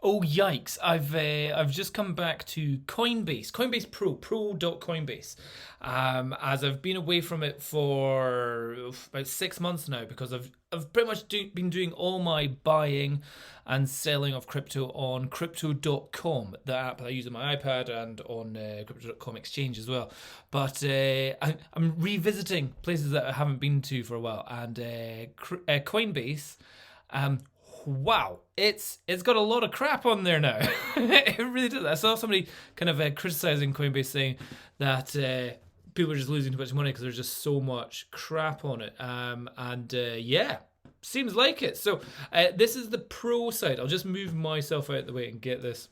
Oh yikes! I've just come back to Coinbase Pro.Coinbase, as I've been away from it for about 6 months now because I've pretty much been doing all my buying and selling of crypto on Crypto.com, the app that I use on my iPad and on Crypto.com exchange as well. But I'm revisiting places that I haven't been to for a while, and Coinbase. Wow, it's got a lot of crap on there now. It really does. I saw somebody kind of criticizing Coinbase, saying that people are just losing too much money because there's just so much crap on it. Yeah, seems like it. So this is the pro side. I'll just move myself out of the way and get this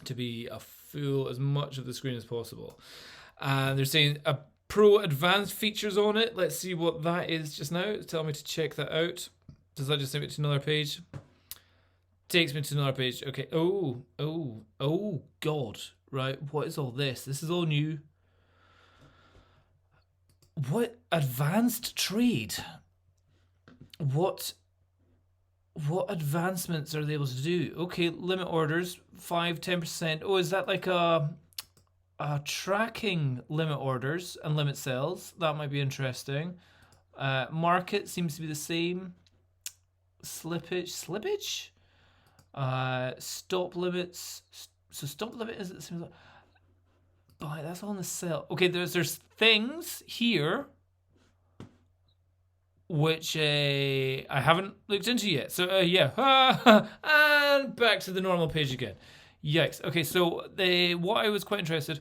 to be a full as much of the screen as possible. And they're saying a pro advanced features on it. Let's see what that is just now. It's telling me to check that out. Does that just take me to another page? Takes me to another page. Okay. Oh, God. Right. What is all this? This is all new. What advanced trade? What advancements are they able to do? Okay, limit orders, 5-10%. Oh, is that like a tracking limit orders and limit sales? That might be interesting. Market seems to be the same. Slippage, stop limits. So stop limit is it the same as buy? That's all in the sell. Okay, there's things here which I haven't looked into yet. So yeah, and back to the normal page again. Yikes. Okay, so what I was quite interested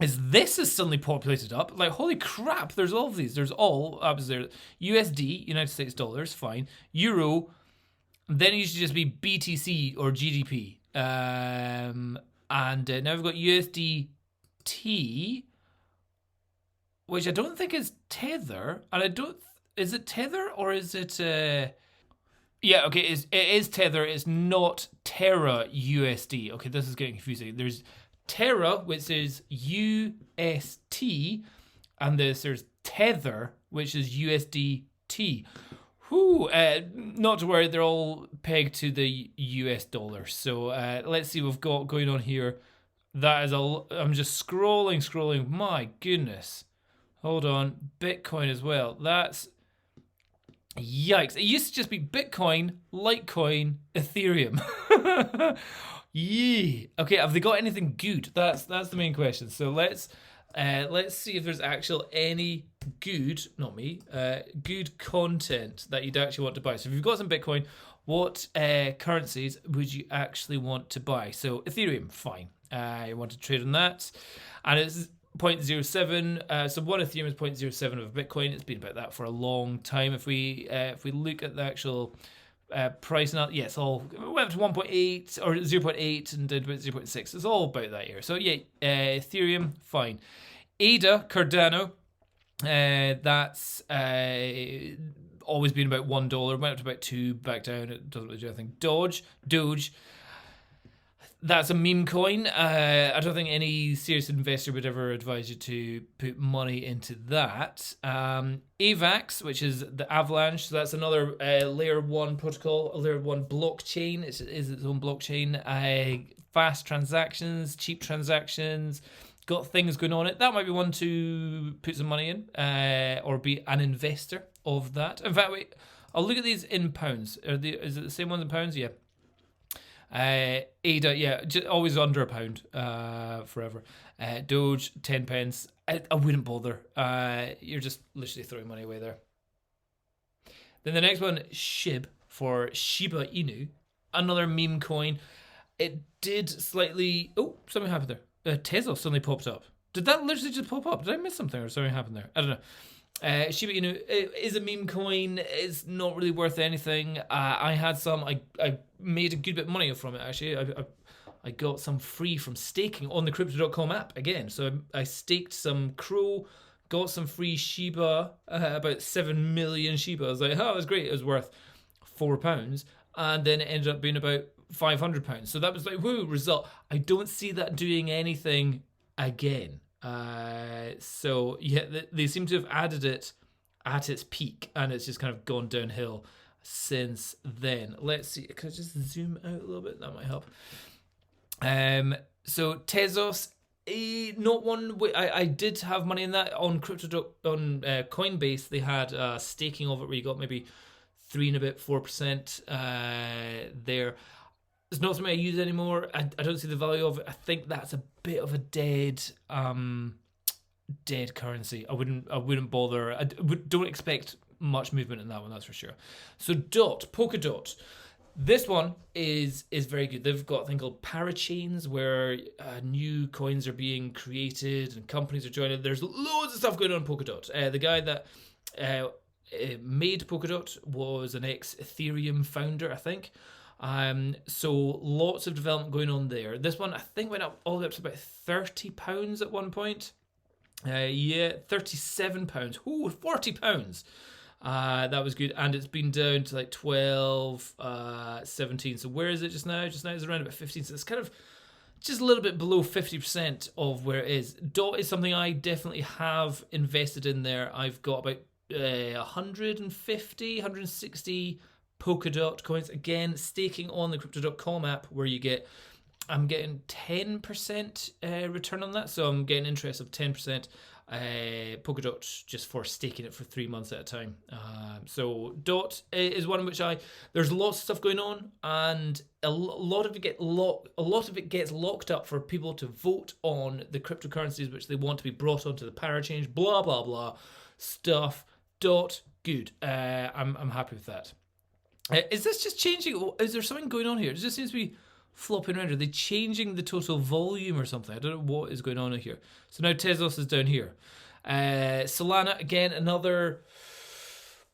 is this is suddenly populated up. Like, holy crap, there's all of these. There's all up there. USD, United States dollars, fine. Euro, then it should just be BTC or GDP. And now we've got USDT, which I don't think is Tether. And is it Tether or is it... Yeah, okay, it is Tether. It's not Terra USD. Okay, this is getting confusing. There's Terra, which is UST, and there's Tether, which is USDT. Not to worry, they're all pegged to the US dollar. So let's see what we've got going on here. That is I'm just scrolling. My goodness. Hold on. Bitcoin as well. That's... Yikes. It used to just be Bitcoin, Litecoin, Ethereum. Yeah. Okay, have they got anything good? That's the main question. So let's see if there's any good, not me, good content that you'd actually want to buy. So if you've got some Bitcoin, what currencies would you actually want to buy? So Ethereum, fine. You want to trade on that. And it's 0.07. So one Ethereum is 0.07 of Bitcoin. It's been about that for a long time. If we look at the actual price now, yeah, it's all went up to 1.8 or 0.8 and did about 0.6. It's all about that here. So yeah, Ethereum, fine. ADA, Cardano, that's always been about $1. Went up to about $2, back down. It doesn't really do anything. Doge. That's a meme coin. I don't think any serious investor would ever advise you to put money into that. AVAX, which is the Avalanche, so that's another layer 1 protocol, a layer 1 blockchain. It is its own blockchain. Fast transactions, cheap transactions, got things going on it. That might be one to put some money in, or be an investor of that. In fact, wait, I'll look at these in pounds. Is it the same ones in pounds? Yeah. ADA, yeah, just always under £1 forever. Doge, 10 pence. I wouldn't bother. You're just literally throwing money away there. Then the next one, SHIB for Shiba Inu, another meme coin. It did slightly. Oh, something happened there. Tesla suddenly popped up. Did that literally just pop up? Did I miss something or something happened there? I don't know. Shiba Inu is a meme coin. It's not really worth anything. I had some. I made a good bit of money from it, actually. I got some free from staking on the Crypto.com app again. So I staked some Crow, got some free Shiba, about 7 million Shiba. I was like, oh, it was great. It was worth £4. And then it ended up being about £500. So that was like, woo, result. I don't see that doing anything again. So yeah, they seem to have added it at its peak, and it's just kind of gone downhill since then. Let's see. Can I just zoom out a little bit? That might help. So Tezos, not one. I did have money in that on Coinbase. They had staking of it where you got maybe 3 and a bit 4% there. It's not something I use anymore. I don't see the value of it. I think that's a bit of a dead currency. I wouldn't bother. Don't expect much movement in that one, that's for sure. So Polkadot. This one is very good. They've got a thing called parachains where new coins are being created and companies are joining. There's loads of stuff going on in Polkadot. The guy that made Polkadot was an ex-Ethereum founder, I think. So lots of development going on there. This one I think went up all the way up to about £30 at one point. £37. Ooh, £40. That was good, and it's been down to like 12, 17. So where is it just now? Just now it's around about 15. So it's kind of just a little bit below 50% of where it is. DOT is something I definitely have invested in there. I've got about 150, 160 Polkadot coins. Again, staking on the Crypto.com app where I'm getting 10% return on that. So I'm getting interest of 10% Polkadot just for staking it for 3 months at a time. So DOT is one in which there's lots of stuff going on, and a lot of it gets locked up for people to vote on the cryptocurrencies which they want to be brought onto the parachain. Blah blah blah stuff. DOT, good. I'm happy with that. Is this just changing? Is there something going on here? It just seems to be flopping around. Are they changing the total volume or something? I don't know what is going on here. So now Tezos is down here. Solana, again, another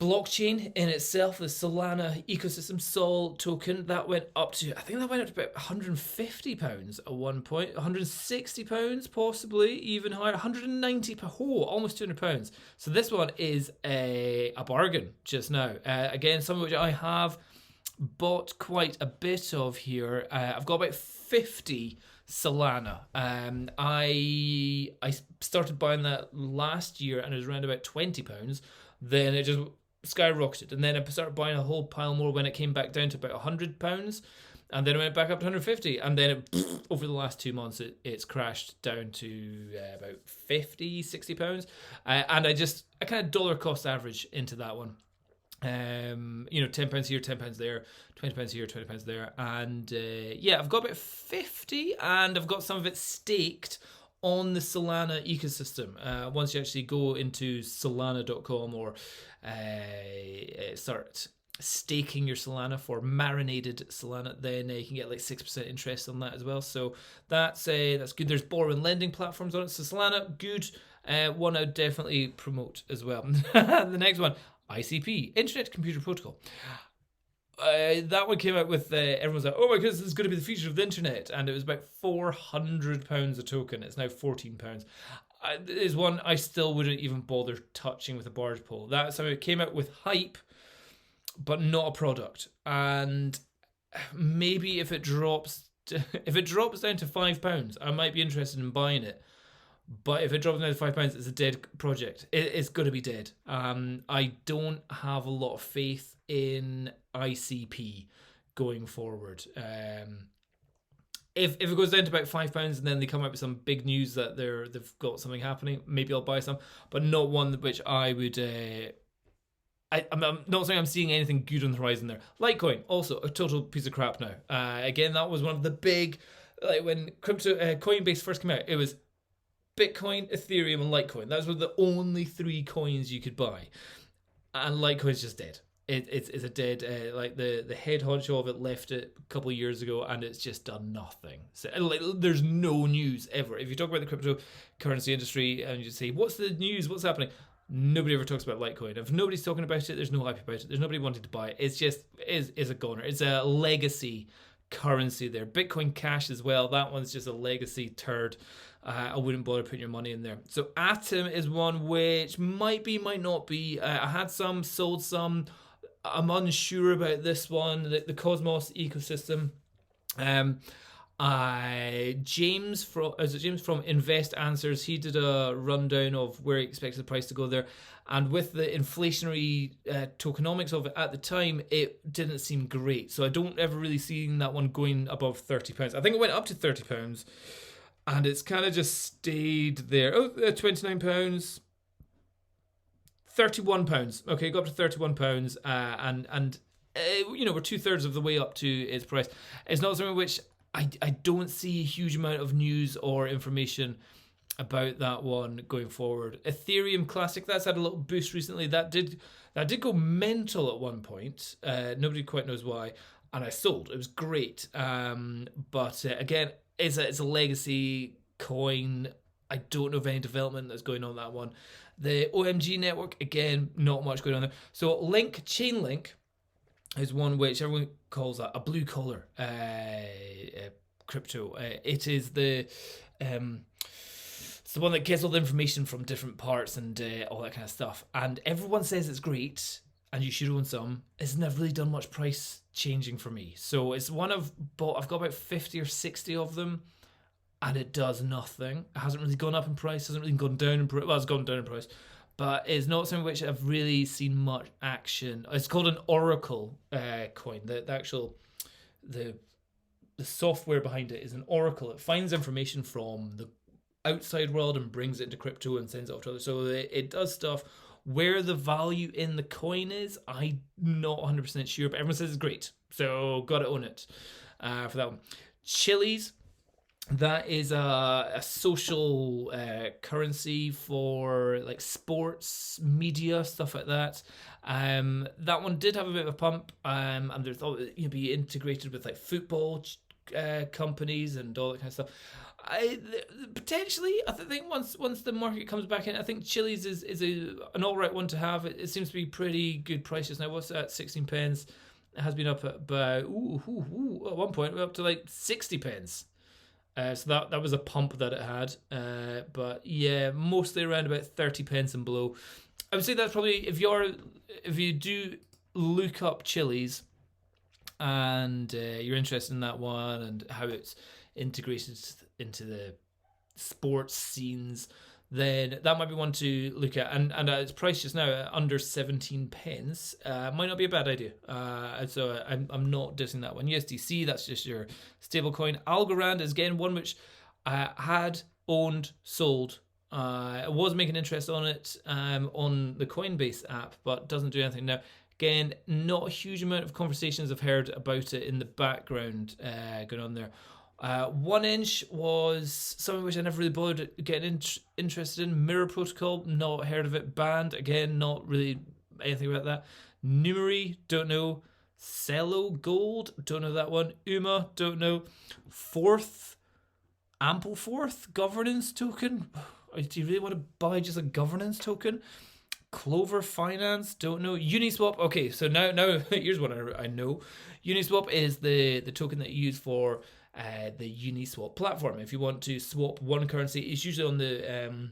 blockchain in itself, the Solana ecosystem Sol token, that went up to, I think that went up to about £150 at one point, £160 possibly, even higher, £190, almost £200. So this one is a bargain just now. Again, some of which I have bought quite a bit of here. I've got about 50 Solana. I started buying that last year and it was around about £20. Then it just skyrocketed, and then I started buying a whole pile more when it came back down to about £100, and then it went back up to 150, and then over the last 2 months it's crashed down to about £50-60, and I kind of dollar cost average into that one. £10 here, £10 there, £20 here, £20 there, and I've got about 50, and I've got some of it staked on the Solana ecosystem. Once you actually go into solana.com or start staking your Solana for marinated Solana, then you can get like 6% interest on that as well. So that's good. There's borrowing lending platforms on it. So Solana, good. One I would definitely promote as well. The next one, ICP, Internet Computer Protocol. That one came out with everyone's like, oh my goodness, this is going to be the future of the internet, and it was about £400 a token. It's now £14. Is one I still wouldn't even bother touching with a barge pole. That's how it came out with hype, but not a product. And maybe if it drops down to £5, I might be interested in buying it. But if it drops down to £5, it's a dead project. It's going to be dead. I don't have a lot of faith in ICP going forward. If it goes down to about £5 and then they come out with some big news that they've got something happening, maybe I'll buy some, but not one which I would. I'm not saying I'm seeing anything good on the horizon there. Litecoin, also a total piece of crap now. Again, that was one of the big, like when Coinbase first came out, it was Bitcoin, Ethereum, and Litecoin. Those were the only 3 coins you could buy, and Litecoin's just dead. It's a dead, like the head honcho of it left it a couple of years ago, and it's just done nothing. So there's no news ever. If you talk about the cryptocurrency industry and you say, what's the news, what's happening, nobody ever talks about Litecoin. If nobody's talking about it, there's no hype about it. There's nobody wanting to buy it. It's just is a goner. It's a legacy currency there. Bitcoin Cash as well. That one's just a legacy turd. I wouldn't bother putting your money in there. So Atom is one which might be, might not be. I had some, sold some. I'm unsure about this one, the Cosmos ecosystem. James from Invest Answers, he did a rundown of where he expected the price to go there, and with the inflationary tokenomics of it at the time, it didn't seem great. So I don't ever really see that one going above £30. I think it went up to £30, and it's kind of just stayed there. Oh, £29, £31. Okay, got up to £31, and we're 2/3 of the way up to its price. It's not something which I don't see a huge amount of news or information about that one going forward. Ethereum Classic, that's had a little boost recently. That did go mental at one point. Nobody quite knows why, and I sold. It was great, but again, it's a legacy coin. I don't know of any development that's going on that one. The OMG network, again, not much going on there. So Chainlink is one which everyone calls a blue collar crypto. It is it's the one that gets all the information from different parts and all that kind of stuff. And everyone says it's great and you should own some. It's never really done much price changing for me. So it's one I've bought. I've got about 50 or 60 of them, and it does nothing. It hasn't really gone up in price. Hasn't really gone down in price. Well, it's gone down in price, but it's not something which I've really seen much action. It's called an Oracle coin. The software behind it is an Oracle. It finds information from the outside world and brings it into crypto and sends it off to others. So it does stuff. Where the value in the coin is, I'm not 100% sure, but everyone says it's great. So got to own it for that one. Chiliz. That is a social currency for like sports, media, stuff like that. That one did have a bit of a pump, and they thought it'd be integrated with like football companies and all that kind of stuff. Potentially, I think once the market comes back in, I think Chiliz is an all right one to have. It seems to be pretty good prices now. What's that? 16 pence. It has been up at about at one point we're up to like 60 pence. So that was a pump that it had, but yeah, mostly around about 30 pence and below. I would say that's probably if you do look up Chiliz and you're interested in that one and how it's integrated into the sports scenes, then that might be one to look at. And its price just now at under 17 pence might not be a bad idea. So I'm not dissing that one. USDc, that's just your stable coin. Algorand is again one which I had owned, sold. I was making interest on it on the Coinbase app, but doesn't do anything now. Again, not a huge amount of conversations I've heard about it in the background going on there. 1 inch was something which I never really bothered getting interested in. Mirror Protocol, not heard of it. Band, again, not really anything about that. Numeri, don't know. Cello Gold, don't know that one. UMA, don't know. Ampleforth governance token. Do you really want to buy just a governance token? Clover Finance, don't know. Uniswap, okay, so now here's what I know. Uniswap is the token that you use for the Uniswap platform. If you want to swap one currency, it's usually on the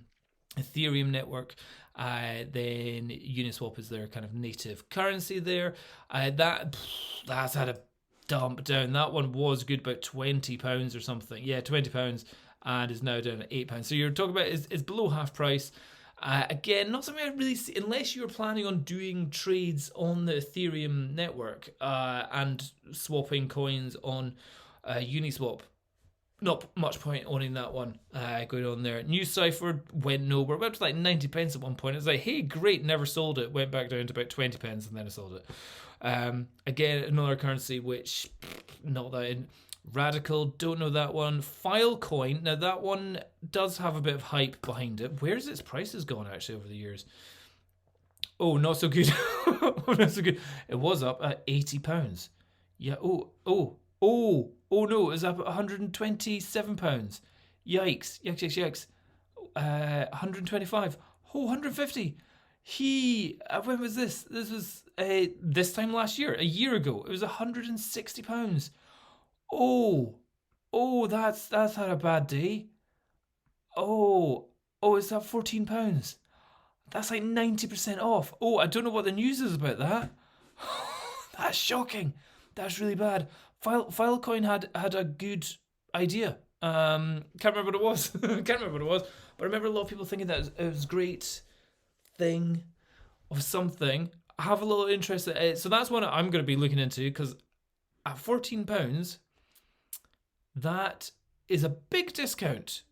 Ethereum network. Then Uniswap is their kind of native currency there. That's had a dump down. That one was good, about £20 or something. Yeah, £20, and is now down at £8. So you're talking about is below half price. Again, not something I really see unless you're planning on doing trades on the Ethereum network and swapping coins on Uniswap. Not much point owning that one going on there. New Cipher went nowhere. Went up to like 90 pence at one point. It was like, hey, great, never sold it. Went back down to about 20 pence and then I sold it. Again, another currency which not that in. Radical, don't know that one. Filecoin, now that one does have a bit of hype behind it. Where's its prices gone actually over the years? Oh, not so good. Not so good. It was up at £80. Yeah. Oh no, it was up at £127. Yikes. 125. Oh, 150. When was this? This was this time last year, a year ago. It was £160. Oh, that's had a bad day. Oh, it's up £14. That's like 90% off. Oh, I don't know what the news is about that. That's shocking. That's really bad. Filecoin had a good idea. Can't remember what it was. Can't remember what it was. But I remember a lot of people thinking that it was a great thing of something. I have a little interest in it. So that's one I'm going to be looking into, because at £14, that is a big discount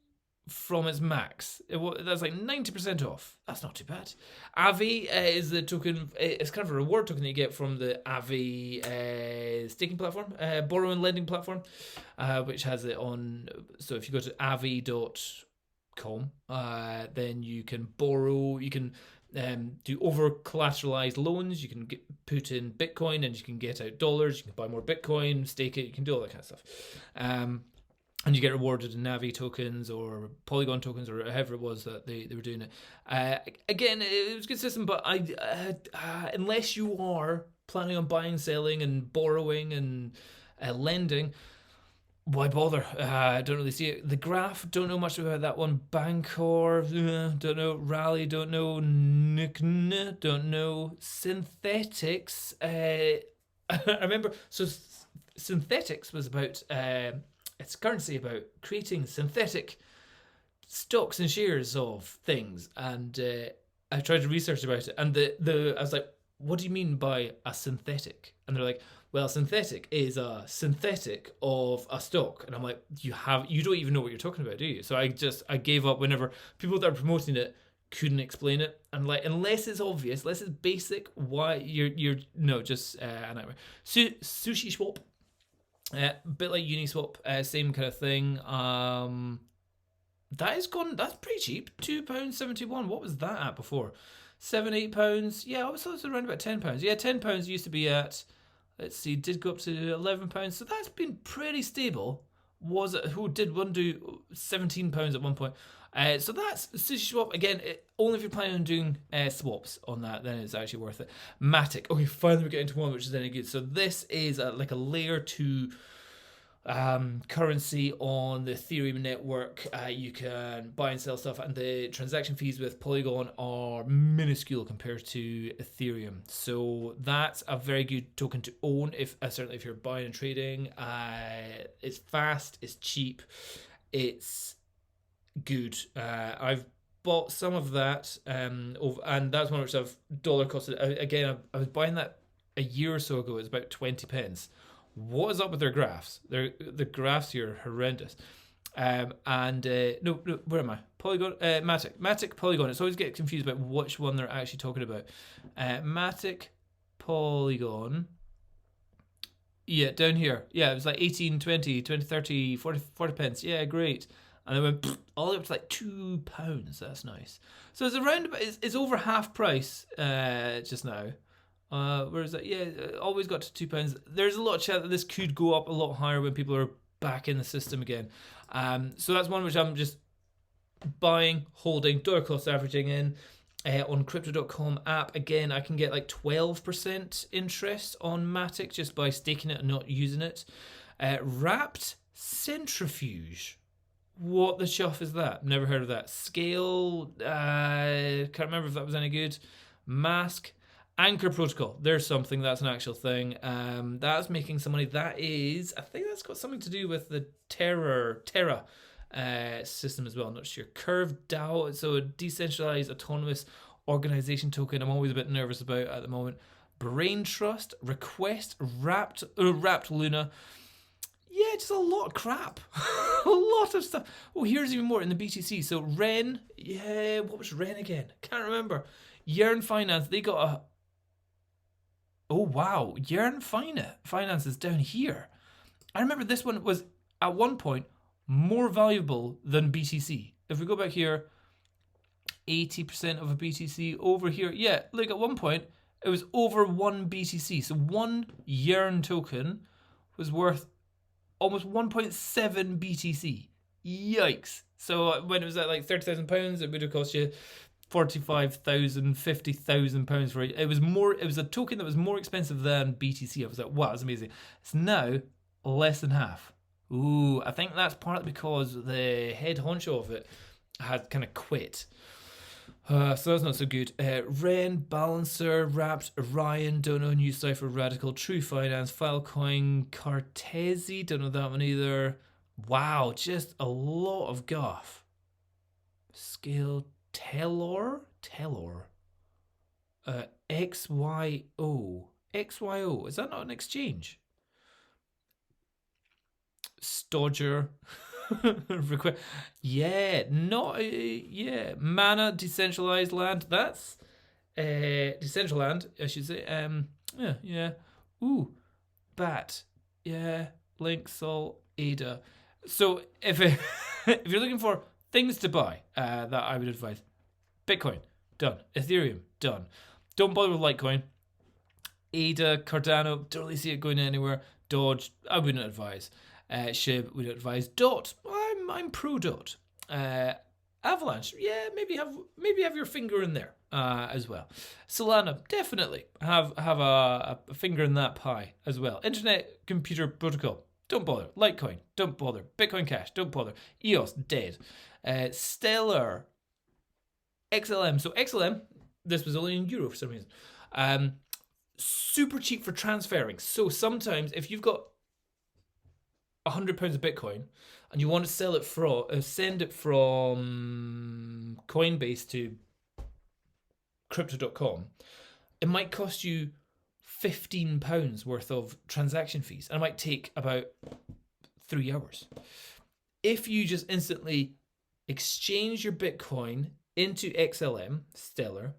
from its max. That's like 90% off. That's not too bad. Avi is the token. It's kind of a reward token that you get from the Avi staking platform, borrow and lending platform, which has it on. So if you go to avi.com, then you can borrow. You can do over collateralized loans. You can put in Bitcoin and you can get out dollars. You can buy more Bitcoin, stake it. You can do all that kind of stuff. And you get rewarded in Navi tokens or Polygon tokens or however it was that they were doing it. Again, it was a good system, but unless you are planning on buying, selling, and borrowing and lending, why bother? I don't really see it. The Graph, don't know much about that one. Bancor, don't know. Rally, don't know. Nikn, don't know. Synthetics, I remember. So Synthetics was about... it's currency about creating synthetic stocks and shares of things, and I tried to research about it, and I was like, what do you mean by a synthetic? And they're like, well, synthetic is a synthetic of a stock. And I'm like, you don't even know what you're talking about, do you? So I gave up whenever people that are promoting it couldn't explain it. And like, unless it's obvious, unless it's basic, why you're no, just a nightmare. Sushiswap. Bit like Uniswap, same kind of thing. That's pretty cheap. £2.71. What was that at before? £7-8. Yeah, I was around about £10. Yeah, £10 used to be at. Let's see, did go up to £11. So that's been pretty stable. Did one do £17 at one point? So that's Sushiswap. Again, only if you're planning on doing swaps on that, then it's actually worth it. Matic. Okay, finally we're getting to one which is any good. So this is like a layer 2 currency on the Ethereum network. You can buy and sell stuff, and the transaction fees with Polygon are minuscule compared to Ethereum. So that's a very good token to own, certainly if you're buying and trading. It's fast, it's cheap, it's good. I've bought some of that, and that's one which I've dollar costed. Again, I was buying that a year or so ago. It was about 20 pence. What is up with their graphs? The graphs here are horrendous. No, where am I? Polygon, Matic, Polygon. It's always get confused about which one they're actually talking about. Matic, Polygon. Yeah, down here. Yeah, it was like 18, 20, 20, 30, 40 pence. Yeah, great. And then went all the way up to like £2. That's nice. So it's around about, it's over half price just now. Where is that? Yeah, always got to £2. There's a lot of chat that this could go up a lot higher when people are back in the system again. So that's one which I'm just buying, holding, dollar cost averaging in. On crypto.com app, again, I can get like 12% interest on Matic just by staking it and not using it. Wrapped Centrifuge. What the chuff is that? Never heard of that. Scale, can't remember if that was any good. Mask, Anchor Protocol. There's something, that's an actual thing. That's making some money. I think that's got something to do with the Terra system as well. I'm not sure. Curve DAO, so a decentralized autonomous organization token. I'm always a bit nervous about at the moment. Brain Trust, Request, Wrapped Luna. Yeah, just a lot of crap. A lot of stuff. Oh, here's even more in the BTC. So Ren, yeah, what was Ren again? Can't remember. Yearn Finance, they got a... Oh, wow. Yearn Finance is down here. I remember this one was, at one point, more valuable than BTC. If we go back here, 80% of a BTC over here. Yeah, look, at one point, it was over 1 BTC. So one Yearn token was worth almost 1.7 BTC. Yikes. So when it was at like £30,000, it would have cost you 45,000, 50,000 pounds for it. It was a token that was more expensive than BTC. I was like, wow, that's amazing. It's now less than half. Ooh, I think that's partly because the head honcho of it had kind of quit. So that's not so good. Ren, Balancer, Wrapped, Orion, don't know, New Cypher, Radical, True Finance, Filecoin, Cartesi, don't know that one either. Wow, just a lot of guff. Scale Telor? Telor. XYO. XYO. Is that not an exchange? Stodger. Yeah, not yeah. Mana decentralized land. That's Decentraland, I should say. Yeah. Ooh, Bat. Yeah, Link, Sol, Ada. So if if you're looking for things to buy, that I would advise: Bitcoin, done. Ethereum, done. Don't bother with Litecoin. Ada, Cardano, don't really see it going anywhere. Dodge, I wouldn't advise. Shib, we don't advise. Dot, I'm pro Dot. Avalanche, yeah, maybe have your finger in there as well. Solana, definitely have a finger in that pie as well. Internet Computer Protocol, don't bother. Litecoin, don't bother. Bitcoin Cash, don't bother. EOS, dead. Stellar, XLM. So XLM, this was only in euro for some reason. Super cheap for transferring. So sometimes if you've got £100 of Bitcoin and you want to sell it send it from Coinbase to crypto.com, it might cost you £15 worth of transaction fees, and it might take about 3 hours. If you just instantly exchange your Bitcoin into XLM, Stellar,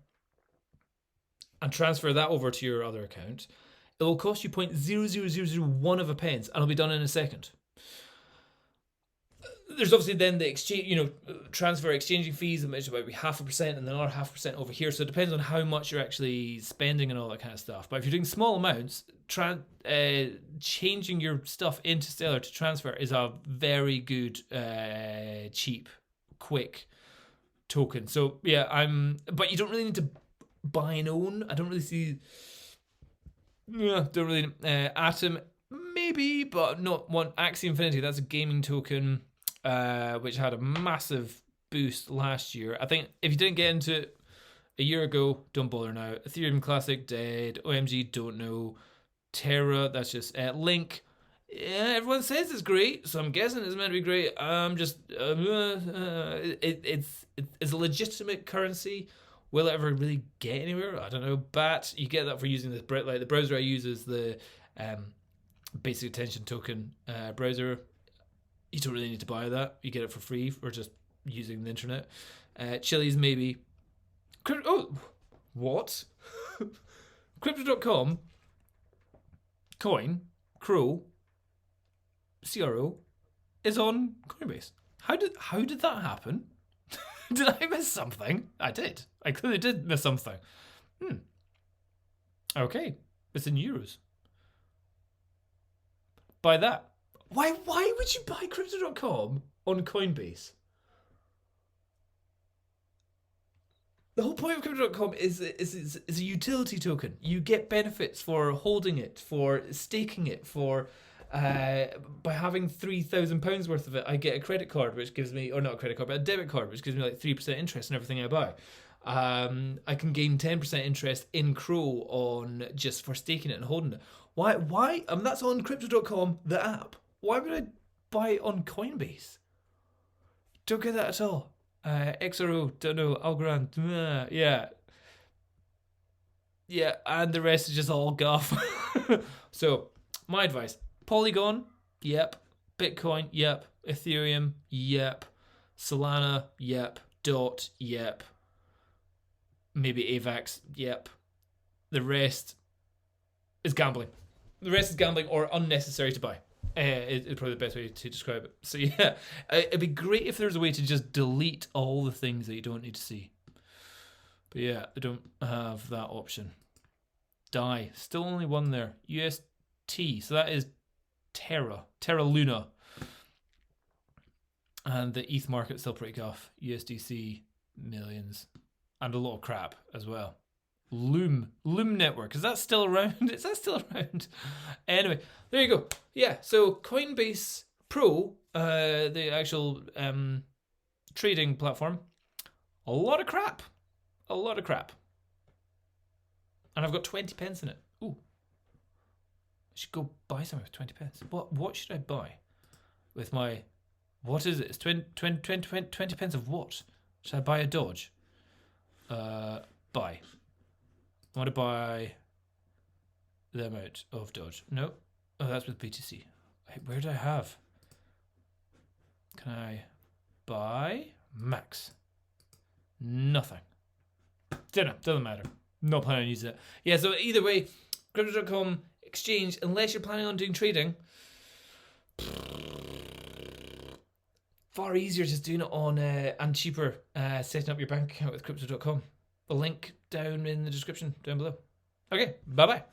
and transfer that over to your other account, it will cost you 0.00001 of a pence, and it'll be done in a second. There's obviously then the exchange, transfer exchanging fees, which might be 0.5%, and then another 0.5% over here. So it depends on how much you're actually spending and all that kind of stuff. But if you're doing small amounts, changing your stuff into Stellar to transfer is a very good, cheap, quick token. So yeah, but you don't really need to buy and own. I don't really see. Yeah, don't really. Atom, maybe, but not one. Axie Infinity, that's a gaming token, which had a massive boost last year. I think if you didn't get into it a year ago, don't bother now. Ethereum Classic, dead. OMG, don't know. Terra, that's just Link. Yeah, everyone says it's great, so I'm guessing it's meant to be great. It's a legitimate currency. Will it ever really get anywhere? I don't know. Bat, you get that for using the browser I use is the basic attention token browser. You don't really need to buy that. You get it for free for just using the internet. Chili's maybe. What? Crypto.com, Coin, Crow, CRO is on Coinbase. How did that happen? Did I miss something? I did. I clearly did miss something. Okay. It's in euros. Buy that. Why would you buy Crypto.com on Coinbase? The whole point of Crypto.com is a utility token. You get benefits for holding it, for staking it, for by having £3,000 worth of it, I get a credit card, which gives me, or not a credit card, but a debit card, which gives me like 3% interest in everything I buy. I can gain 10% interest in Crow on just for staking it and holding it. Why? That's on Crypto.com, the app. Why would I buy it on Coinbase? Don't get that at all. XRO, don't know, Algorand, yeah. Yeah, and the rest is just all guff. So, my advice: Polygon, yep. Bitcoin, yep. Ethereum, yep. Solana, yep. Dot, yep. Maybe AVAX, yep. The rest is gambling. The rest is gambling or unnecessary to buy. It's probably the best way to describe it. So yeah, it'd be great if there's a way to just delete all the things that you don't need to see. But yeah, I don't have that option. DAI, still only one there. UST, so that is Terra Luna. And the ETH market's still pretty guff. USDc, millions. And a lot of crap as well. Loom Network, is that still around? Is that still around? Anyway, there you go. Yeah, so Coinbase Pro, the actual trading platform, a lot of crap. And I've got 20 pence in it. Ooh. I should go buy something with 20 pence. What should I buy? with my... What is it? It's 20 pence of what? Should I buy a Dodge? Buy. I want to buy the amount of Dodge. No. Oh, that's with BTC. Wait, where do I have? Can I buy? Max. Nothing. Doesn't matter. Not planning on using it. Yeah, so either way, crypto.com exchange, unless you're planning on doing trading, far easier just doing it on and cheaper setting up your bank account with crypto.com. The link down in the description down below. Okay, bye-bye.